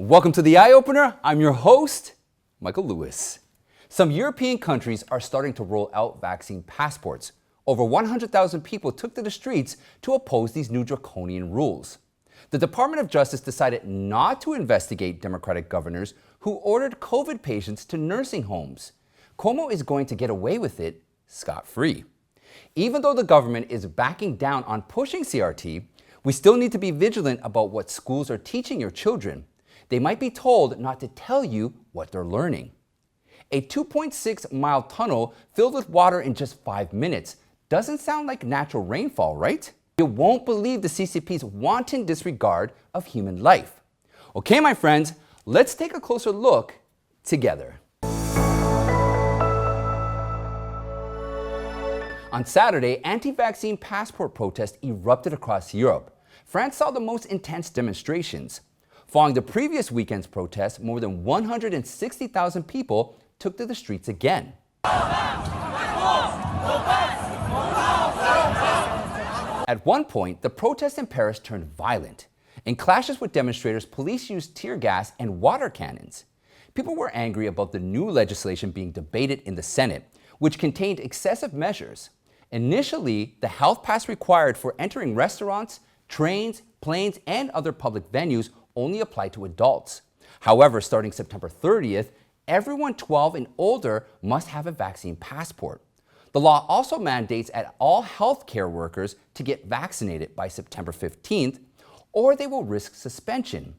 Welcome to the Eye Opener. I'm your host, Michael Lewis. Some European countries are starting to roll out vaccine passports. Over 100,000 people took to the streets to oppose these new draconian rules. The Department of Justice decided not to investigate Democratic governors who ordered COVID patients to nursing homes. Cuomo is going to get away with it scot-free. Even though the government is backing down on pushing CRT, we still need to be vigilant about what schools are teaching your children. They might be told not to tell you what they're learning. A 2.6-mile tunnel filled with water in just 5 minutes doesn't sound like natural rainfall, right? You won't believe the CCP's wanton disregard of human life. Okay, my friends, let's take a closer look together. On Saturday, anti-vaccine passport protests erupted across Europe. France saw the most intense demonstrations. Following the previous weekend's protests, more than 160,000 people took to the streets again. At one point, the protests in Paris turned violent. In clashes with demonstrators, police used tear gas and water cannons. People were angry about the new legislation being debated in the Senate, which contained excessive measures. Initially, the health pass required for entering restaurants, trains, planes, and other public venues only applied to adults. However, starting September 30th, everyone 12 and older must have a vaccine passport. The law also mandates at all healthcare workers to get vaccinated by September 15th, or they will risk suspension.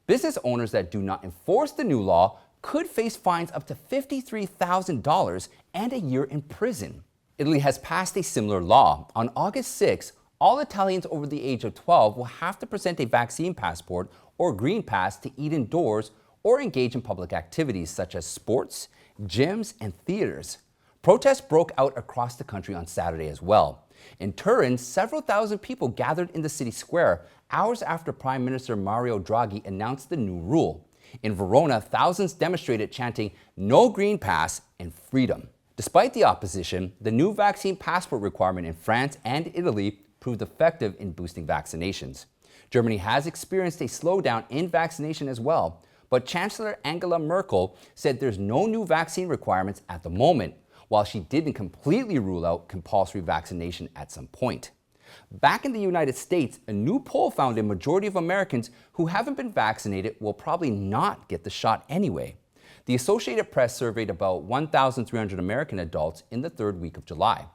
Business owners that do not enforce the new law could face fines up to $53,000 and a year in prison. Italy has passed a similar law. On August 6, all Italians over the age of 12 will have to present a vaccine passport or green pass to eat indoors or engage in public activities such as sports, gyms, and theaters. Protests broke out across the country on Saturday as well. In Turin, several thousand people gathered in the city square hours after Prime Minister Mario Draghi announced the new rule. In Verona, thousands demonstrated chanting, "No green pass" and freedom. Despite the opposition, the new vaccine passport requirement in France and Italy proved effective in boosting vaccinations. Germany has experienced a slowdown in vaccination as well, but Chancellor Angela Merkel said there's no new vaccine requirements at the moment, while she didn't completely rule out compulsory vaccination at some point. Back in the United States, a new poll found a majority of Americans who haven't been vaccinated will probably not get the shot anyway. The Associated Press surveyed about 1,300 American adults in the third week of July.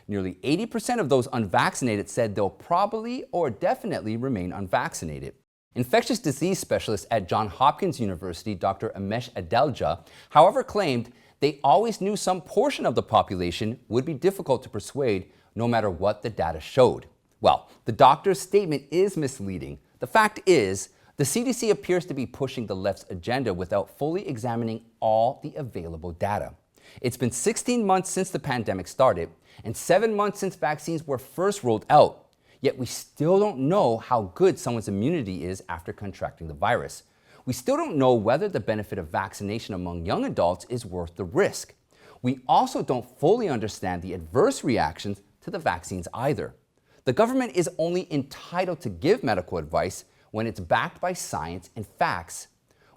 Nearly 80% of those unvaccinated said they'll probably or definitely remain unvaccinated. Infectious disease specialist at Johns Hopkins University, Dr. Amesh Adelja, however, claimed they always knew some portion of the population would be difficult to persuade no matter what the data showed. Well, the doctor's statement is misleading. The fact is, the CDC appears to be pushing the left's agenda without fully examining all the available data. It's been 16 months since the pandemic started and 7 months since vaccines were first rolled out. Yet we still don't know how good someone's immunity is after contracting the virus. We still don't know whether the benefit of vaccination among young adults is worth the risk. We also don't fully understand the adverse reactions to the vaccines either. The government is only entitled to give medical advice when it's backed by science and facts.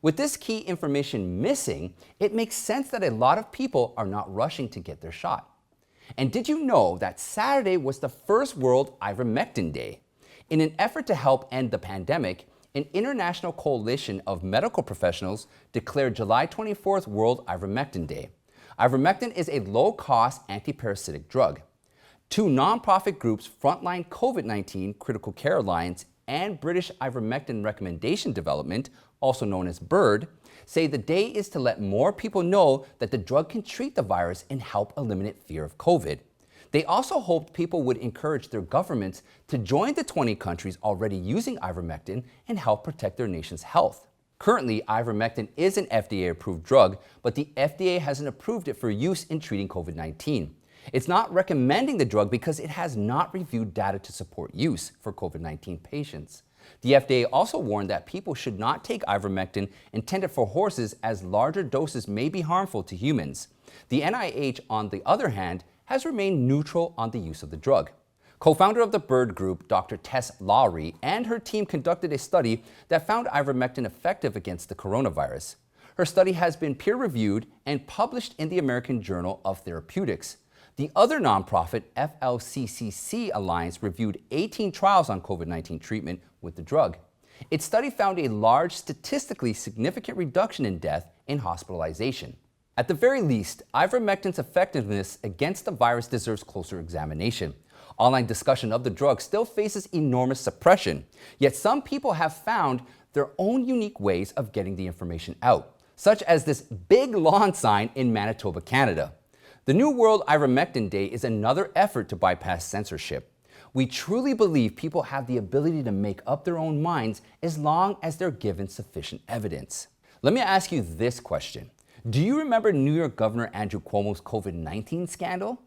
With this key information missing, it makes sense that a lot of people are not rushing to get their shot. And did you know that Saturday was the first World Ivermectin Day? In an effort to help end the pandemic, an international coalition of medical professionals declared July 24th World Ivermectin Day. Ivermectin is a low-cost antiparasitic drug. Two nonprofit groups, Frontline COVID-19 Critical Care Alliance and British Ivermectin Recommendation Development, also known as BIRD, say the day is to let more people know that the drug can treat the virus and help eliminate fear of COVID. They also hoped people would encourage their governments to join the 20 countries already using ivermectin and help protect their nation's health. Currently, ivermectin is an FDA-approved drug, but the FDA hasn't approved it for use in treating COVID-19. It's not recommending the drug because it has not reviewed data to support use for COVID-19 patients. The FDA also warned that people should not take ivermectin intended for horses as larger doses may be harmful to humans. The NIH, on the other hand, has remained neutral on the use of the drug. Co-founder of the Bird Group, Dr. Tess Lawry, and her team conducted a study that found ivermectin effective against the coronavirus. Her study has been peer-reviewed and published in the American Journal of Therapeutics. The other nonprofit, FLCCC Alliance, reviewed 18 trials on COVID-19 treatment with the drug. Its study found a large, statistically significant reduction in death and hospitalization. At the very least, ivermectin's effectiveness against the virus deserves closer examination. Online discussion of the drug still faces enormous suppression, yet some people have found their own unique ways of getting the information out, such as this big lawn sign in Manitoba, Canada. The New World Ivermectin Day is another effort to bypass censorship. We truly believe people have the ability to make up their own minds as long as they're given sufficient evidence. Let me ask you this question. Do you remember New York Governor Andrew Cuomo's COVID-19 scandal?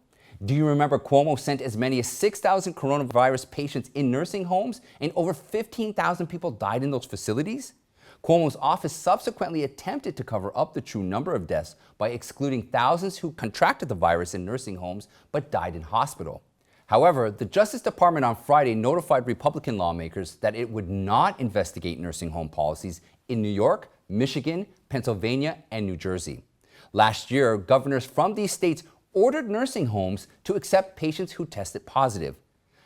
Do you remember Cuomo sent as many as 6,000 coronavirus patients in nursing homes and over 15,000 people died in those facilities? Cuomo's office subsequently attempted to cover up the true number of deaths by excluding thousands who contracted the virus in nursing homes but died in hospital. However, the Justice Department on Friday notified Republican lawmakers that it would not investigate nursing home policies in New York, Michigan, Pennsylvania, and New Jersey. Last year, governors from these states ordered nursing homes to accept patients who tested positive.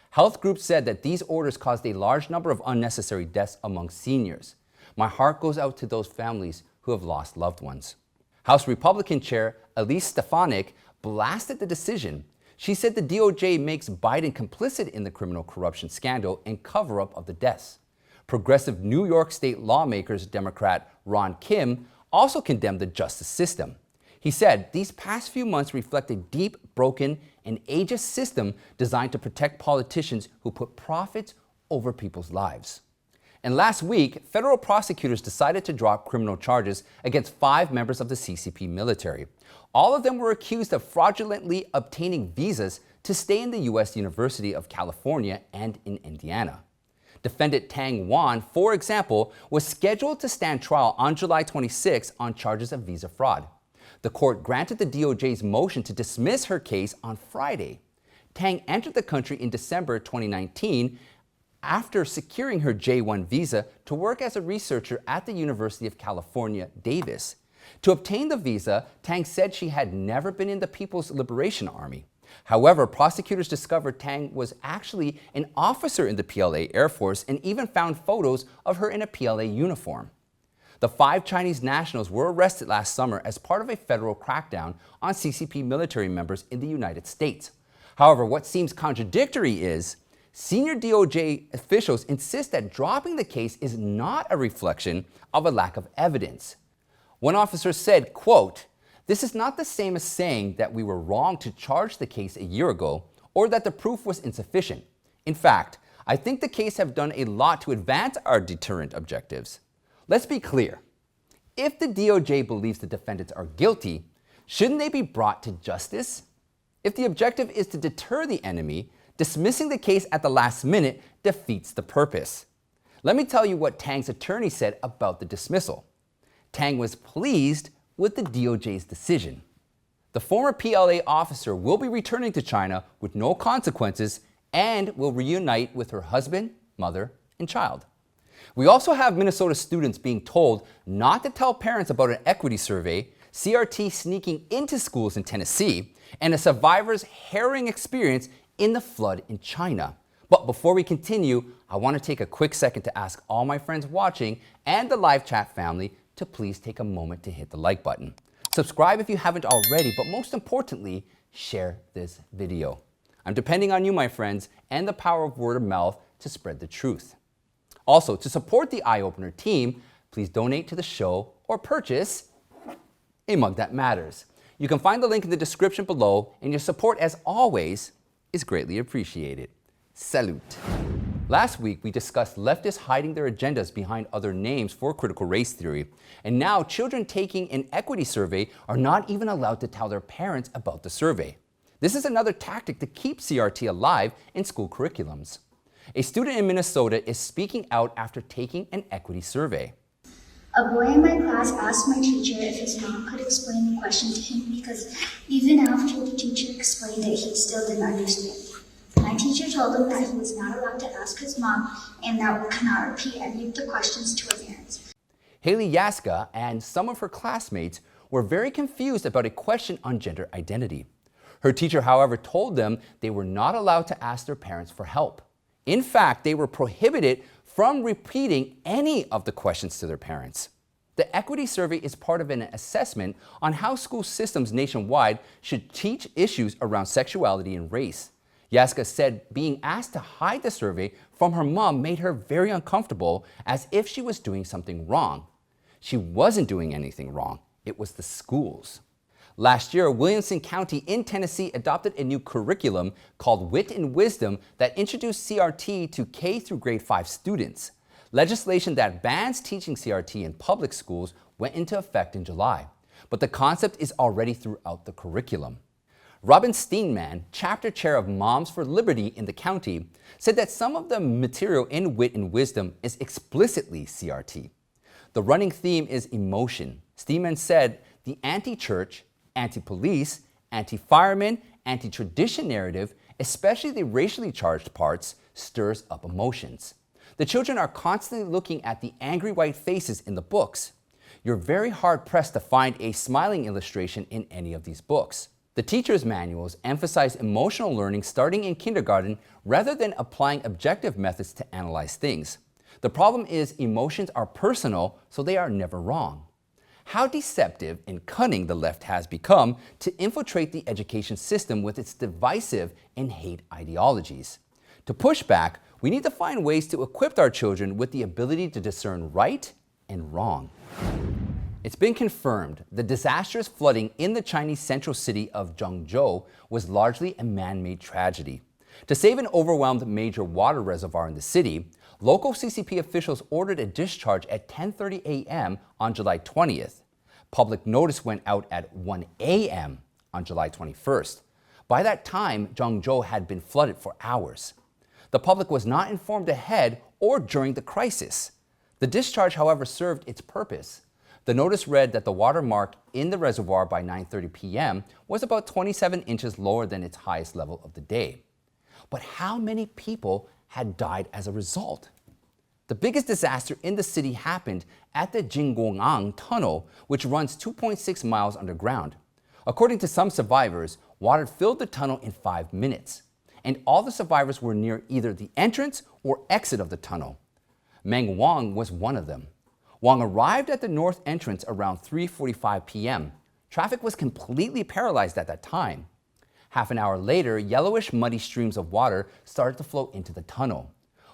Health groups said that these orders caused a large number of unnecessary deaths among seniors. My heart goes out to those families who have lost loved ones. House Republican Chair Elise Stefanik blasted the decision. She said the DOJ makes Biden complicit in the criminal corruption scandal and cover-up of the deaths. Progressive New York State lawmakers, Democrat Ron Kim, also condemned the justice system. He said these past few months reflect a deep, broken, and ageist system designed to protect politicians who put profits over people's lives. And last week, federal prosecutors decided to drop criminal charges against 5 members of the CCP military. All of them were accused of fraudulently obtaining visas to stay in the U.S. University of California and in Indiana. Defendant Tang Wan, for example, was scheduled to stand trial on July 26 on charges of visa fraud. The court granted the DOJ's motion to dismiss her case on Friday. Tang entered the country in December 2019 after securing her J-1 visa to work as a researcher at the University of California, Davis. To obtain the visa, Tang said she had never been in the People's Liberation Army. However, prosecutors discovered Tang was actually an officer in the PLA Air Force and even found photos of her in a PLA uniform. The 5 Chinese nationals were arrested last summer as part of a federal crackdown on CCP military members in the United States. However, what seems contradictory is senior DOJ officials insist that dropping the case is not a reflection of a lack of evidence. One officer said, quote, "This is not the same as saying that we were wrong to charge the case a year ago or that the proof was insufficient. In fact, I think the case have done a lot to advance our deterrent objectives." Let's be clear. If the DOJ believes the defendants are guilty, shouldn't they be brought to justice? If the objective is to deter the enemy, dismissing the case at the last minute defeats the purpose. Let me tell you what Tang's attorney said about the dismissal. Tang was pleased with the DOJ's decision. The former PLA officer will be returning to China with no consequences and will reunite with her husband, mother, and child. We also have Minnesota students being told not to tell parents about an equity survey, CRT sneaking into schools in Tennessee, and a survivor's harrowing experience in the flood in China. But before we continue, I want to take a quick second to ask all my friends watching and the live chat family to please take a moment to hit the like button. Subscribe if you haven't already, but most importantly, share this video. I'm depending on you, my friends, and the power of word of mouth to spread the truth. Also, to support the Eye Opener team, please donate to the show or purchase a mug that matters. You can find the link in the description below, and your support, as always, is greatly appreciated. Salute. Last week, we discussed leftists hiding their agendas behind other names for critical race theory. And now, children taking an equity survey are not even allowed to tell their parents about the survey. This is another tactic to keep CRT alive in school curriculums. A student in Minnesota is speaking out after taking an equity survey. A boy in my class asked my teacher if his mom could explain the question to him because even after the teacher explained it, he still didn't understand. My teacher told him that he was not allowed to ask his mom and that we cannot repeat any of the questions to her parents. Haley Yaska and some of her classmates were very confused about a question on gender identity. Her teacher, however, told them they were not allowed to ask their parents for help. In fact, they were prohibited from repeating any of the questions to their parents. The equity survey is part of an assessment on how school systems nationwide should teach issues around sexuality and race. Yaska said being asked to hide the survey from her mom made her very uncomfortable, as if she was doing something wrong. She wasn't doing anything wrong. It was the schools. Last year, Williamson County in Tennessee adopted a new curriculum called Wit and Wisdom that introduced CRT to K through grade 5 students. Legislation that bans teaching CRT in public schools went into effect in July, but the concept is already throughout the curriculum. Robin Steenman, chapter chair of Moms for Liberty in the county, said that some of the material in Wit and Wisdom is explicitly CRT. The running theme is emotion. Steenman said the anti-church, anti-police, anti-fireman, anti-tradition narrative, especially the racially charged parts, stirs up emotions. The children are constantly looking at the angry white faces in the books. You're very hard-pressed to find a smiling illustration in any of these books. The teacher's manuals emphasize emotional learning starting in kindergarten rather than applying objective methods to analyze things. The problem is emotions are personal, so they are never wrong. How deceptive and cunning the left has become to infiltrate the education system with its divisive and hate ideologies. To push back, we need to find ways to equip our children with the ability to discern right and wrong. It's been confirmed the disastrous flooding in the Chinese central city of Zhengzhou was largely a man-made tragedy. To save an overwhelmed major water reservoir in the city, local CCP officials ordered a discharge at 10:30 a.m. on July 20th. Public notice went out at 1 a.m. on July 21st. By that time, Zhengzhou had been flooded for hours. The public was not informed ahead or during the crisis. The discharge, however, served its purpose. The notice read that the water mark in the reservoir by 9:30 p.m. was about 27 inches lower than its highest level of the day. But how many people had died as a result? The biggest disaster in the city happened at the Jinggongang Tunnel, which runs 2.6 miles underground. According to some survivors, water filled the tunnel in 5 minutes, and all the survivors were near either the entrance or exit of the tunnel. Meng Wang was one of them. Wang arrived at the north entrance around 3:45 p.m. Traffic was completely paralyzed at that time. Half an hour later, yellowish muddy streams of water started to flow into the tunnel.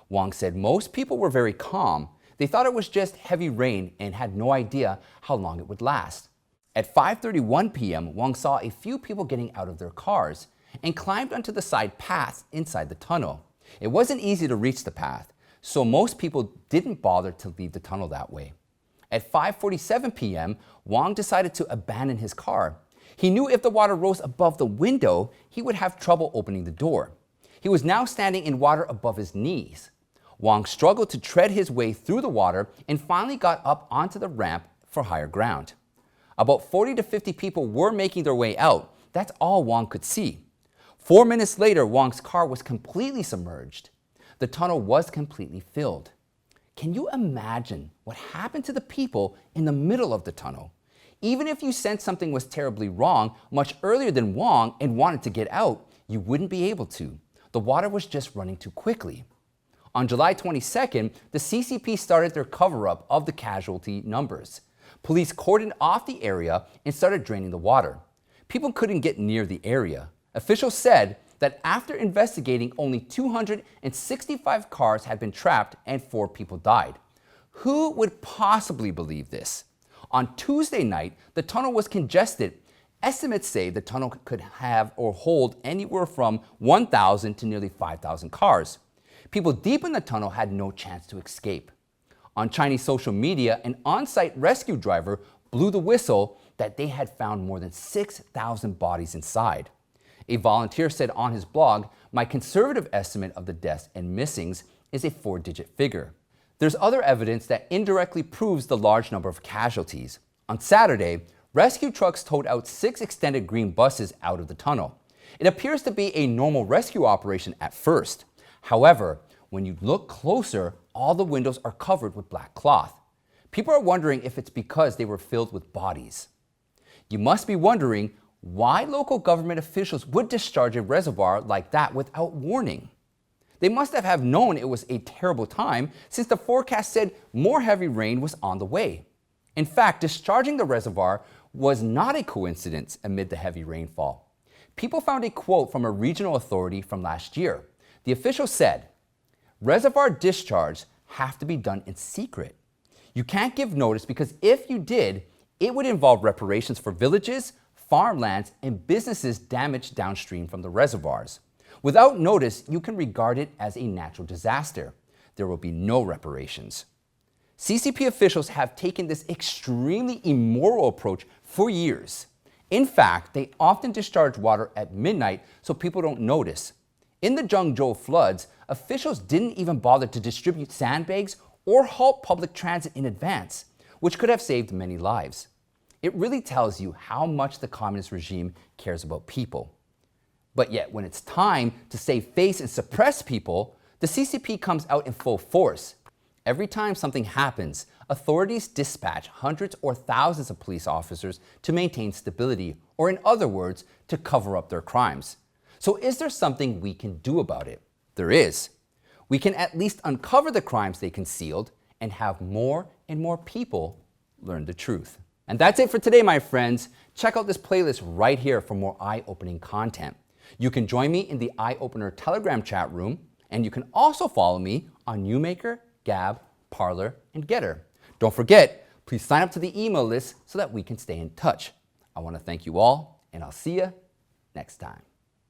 Wang said most people were very calm. They thought it was just heavy rain and had no idea how long it would last. At 5:31 p.m., Wang saw a few people getting out of their cars and climbed onto the side paths inside the tunnel. It wasn't easy to reach the path, so most people didn't bother to leave the tunnel that way. At 5:47 p.m., Wang decided to abandon his car. He knew if the water rose above the window, he would have trouble opening the door. He was now standing in water above his knees. Wang struggled to tread his way through the water and finally got up onto the ramp for higher ground. About 40 to 50 people were making their way out. That's all Wang could see. 4 minutes later, Wang's car was completely submerged. The tunnel was completely filled. Can you imagine what happened to the people in the middle of the tunnel? Even if you sensed something was terribly wrong much earlier than Wang and wanted to get out, you wouldn't be able to. The water was just running too quickly. On July 22nd, the CCP started their cover-up of the casualty numbers. Police cordoned off the area and started draining the water. People couldn't get near the area. Officials said that after investigating, only 265 cars had been trapped and 4 people died. Who would possibly believe this? On Tuesday night, the tunnel was congested. Estimates say the tunnel could have or hold anywhere from 1,000 to nearly 5,000 cars. People deep in the tunnel had no chance to escape. On Chinese social media, an on-site rescue driver blew the whistle that they had found more than 6,000 bodies inside. A volunteer said on his blog, "My conservative estimate of the deaths and missings is a 4-digit figure." There's other evidence that indirectly proves the large number of casualties. On Saturday, rescue trucks towed out 6 extended green buses out of the tunnel. It appears to be a normal rescue operation at first. However, when you look closer, all the windows are covered with black cloth. People are wondering if it's because they were filled with bodies. You must be wondering why local government officials would discharge a reservoir like that without warning. They must have known it was a terrible time since the forecast said more heavy rain was on the way. In fact, discharging the reservoir was not a coincidence amid the heavy rainfall. People found a quote from a regional authority from last year. The official said, "Reservoir discharges have to be done in secret. You can't give notice because if you did, it would involve reparations for villages, farmlands, and businesses damaged downstream from the reservoirs. Without notice, you can regard it as a natural disaster. There will be no reparations." CCP officials have taken this extremely immoral approach for years. In fact, they often discharge water at midnight so people don't notice. In the Zhengzhou floods, officials didn't even bother to distribute sandbags or halt public transit in advance, which could have saved many lives. It really tells you how much the communist regime cares about people. But yet, when it's time to save face and suppress people, the CCP comes out in full force. Every time something happens, authorities dispatch hundreds or thousands of police officers to maintain stability, or in other words, to cover up their crimes. So is there something we can do about it? There is. We can at least uncover the crimes they concealed and have more and more people learn the truth. And that's it for today, my friends. Check out this playlist right here for more eye-opening content. You can join me in the Eye Opener Telegram chat room, and you can also follow me on Newmaker, Gab, Parler, and Getter. Don't forget, please sign up to the email list so that we can stay in touch. I want to thank you all, and I'll see you next time.